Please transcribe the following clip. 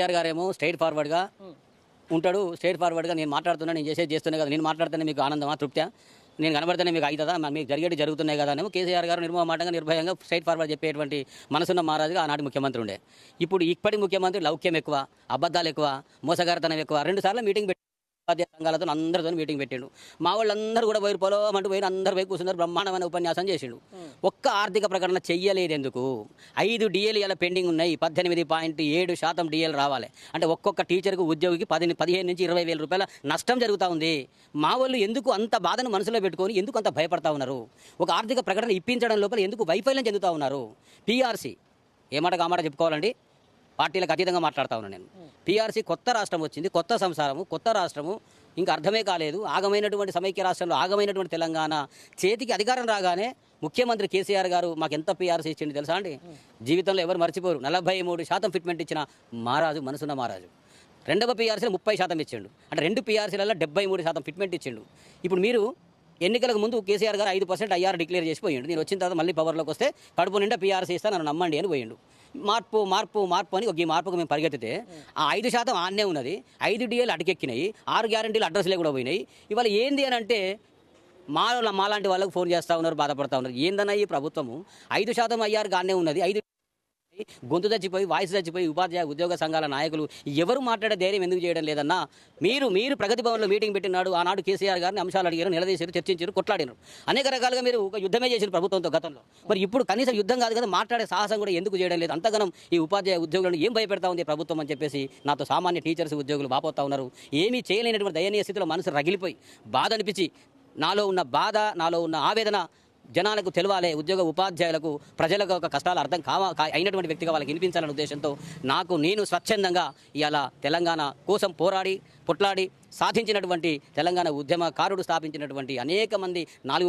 కేసీఆర్ గారేమో స్ట్రైట్ ఫార్వర్డ్గా ఉంటాడు. స్ట్రైట్ ఫార్వర్డ్గా నేను మాట్లాడుతున్నా, నేను చేస్తున్నా కదా, నేను మాట్లాడితేనే మీకు ఆనందమా, తృప్త్యా, నేను కనబడితేనే మీకు అవుతుందా, మీకు జరిగేటి జరుగుతున్నాయి కదా అని కేసీఆర్ గారు నిర్మమాటంగా నిర్భయంగా స్ట్రైట్ ఫార్వర్డ్ చెప్పేటువంటి మనసున్న మహారాజుగా ఆనాటి ముఖ్యమంత్రి ఉండే. ఇప్పటి ముఖ్యమంత్రి లౌక్యం ఎక్కువ, అబద్ధాలు ఎక్కువ, మోసగారితనం ఎక్కువ. 2 సార్లు మీటింగ్ పెట్టి సంఘాలతో అందరితో మీటింగ్ పెట్టిండు. మా వాళ్ళందరూ కూడా పోయి పొలం పోయిన అందరు పోయి కూర్చున్నారు, బ్రహ్మాండమైన ఉపన్యాసం చేసిండు. ఒక్క ఆర్థిక ప్రకటన చెయ్యలేదు ఎందుకు? 5 DL ఇలా పెండింగ్ ఉన్నాయి. 18.7% DL రావాలి అంటే ఒక్కొక్క టీచర్కు ఉద్యోగికి 15 నుంచి 20 వేల రూపాయల నష్టం జరుగుతూ ఉంది. మా వాళ్ళు ఎందుకు అంత బాధను మనసులో పెట్టుకొని ఎందుకు అంత భయపడతా ఉన్నారు? ఒక ఆర్థిక ప్రకటన ఇప్పించడం లోపల ఎందుకు వైఫల్యం చెందుతూ ఉన్నారు? PRC ఏమాట కామాట చెప్పుకోవాలండి, పార్టీలకు అతీతంగా మాట్లాడుతూ ఉన్నాను నేను. PRC కొత్త రాష్ట్రం వచ్చింది, కొత్త సంసారము, కొత్త రాష్ట్రము, ఇంకా అర్థమే కాలేదు. ఆగమైనటువంటి సమైక్య రాష్ట్రంలో ఆగమైనటువంటి తెలంగాణ చేతికి అధికారం రాగానే ముఖ్యమంత్రి కేసీఆర్ గారు మాకు ఎంత PRC ఇచ్చింది తెలుసా అండి? జీవితంలో ఎవరు మర్చిపోరు. 43% ఫిట్మెంట్ ఇచ్చిన మహారాజు, మనసున్న మహారాజు. రెండవ PRCలో 30% ఇచ్చిండు. అంటే 2 PRCలలో 73% ఫిట్మెంట్ ఇచ్చిండు. ఇప్పుడు మీరు ఎన్నికలకు ముందు కేసీఆర్ గారు 5% IR డిక్లేర్ చేసిపోయిండు. నేను వచ్చిన తర్వాత మళ్ళీ పవర్లోకి వస్తే కడుపు నిండా PRC ఇస్తా, నన్ను నమ్మండి అని పోయిండు. మార్పు మార్పు మార్పు అని ఈ మార్పుకు మేము పరిగెత్తితే ఆ 5% ఆన్నే ఉన్నది. 5 DL అటకెక్కినాయి, 6 గ్యారెంటీలు అడ్రస్లే కూడా పోయినాయి. ఇవాళ ఏంది అని అంటే మాలాంటి వాళ్ళకు ఫోన్ చేస్తూ ఉన్నారు, బాధపడతా ఉన్నారు. ఏందన్నా ఈ ప్రభుత్వము 5% IR గానే ఉన్నది, 5 గొంతు చచ్చిపోయి వాయిస్ చచ్చిపోయి ఉపాధ్యాయ ఉద్యోగ సంఘాల నాయకులు ఎవరు మాట్లాడే ధైర్యం ఎందుకు చేయడం లేదన్నా? మీరు ప్రగతి భవన్లో మీటింగ్ పెట్టినాడు, ఆనాడు కేసీఆర్ గారిని అంశాలు అడిగారు, నిలదీశారు, చర్చించారు, కొట్లాడినారు. అనేక రకాలుగా మీరు ఒక యుద్ధమే చేసిన ప్రభుత్వంతో గతంలో. మరి ఇప్పుడు కనీసం యుద్ధం కాదు కదా, మాట్లాడే సాహసం కూడా ఎందుకు చేయడం లేదు? అంతగానం ఈ ఉపాధ్యాయ ఉద్యోగులను ఏం భయపెడతా ఉంది ప్రభుత్వం అని చెప్పేసి నాతో సామాన్య టీచర్స్ ఉద్యోగులు వాపోతా ఉన్నారు. ఏమీ చేయలేనటువంటి దయనీయ స్థితిలో మనసు రగిలిపోయి బాధ అనిపించి, నాలో ఉన్న బాధ, నాలో ఉన్న ఆవేదన జనాలకు తెలవాలి, ఉద్యోగ ఉపాధ్యాయులకు ప్రజలకు ఒక కష్టాలు అర్థం అయినటువంటి వ్యక్తిగా వాళ్ళకి వినిపించాలనే ఉద్దేశంతో నేను స్వచ్ఛందంగా ఇలా తెలంగాణ కోసం పొట్లాడి సాధించినటువంటి తెలంగాణ ఉద్యమకారుడు స్థాపించినటువంటి అనేక మంది 4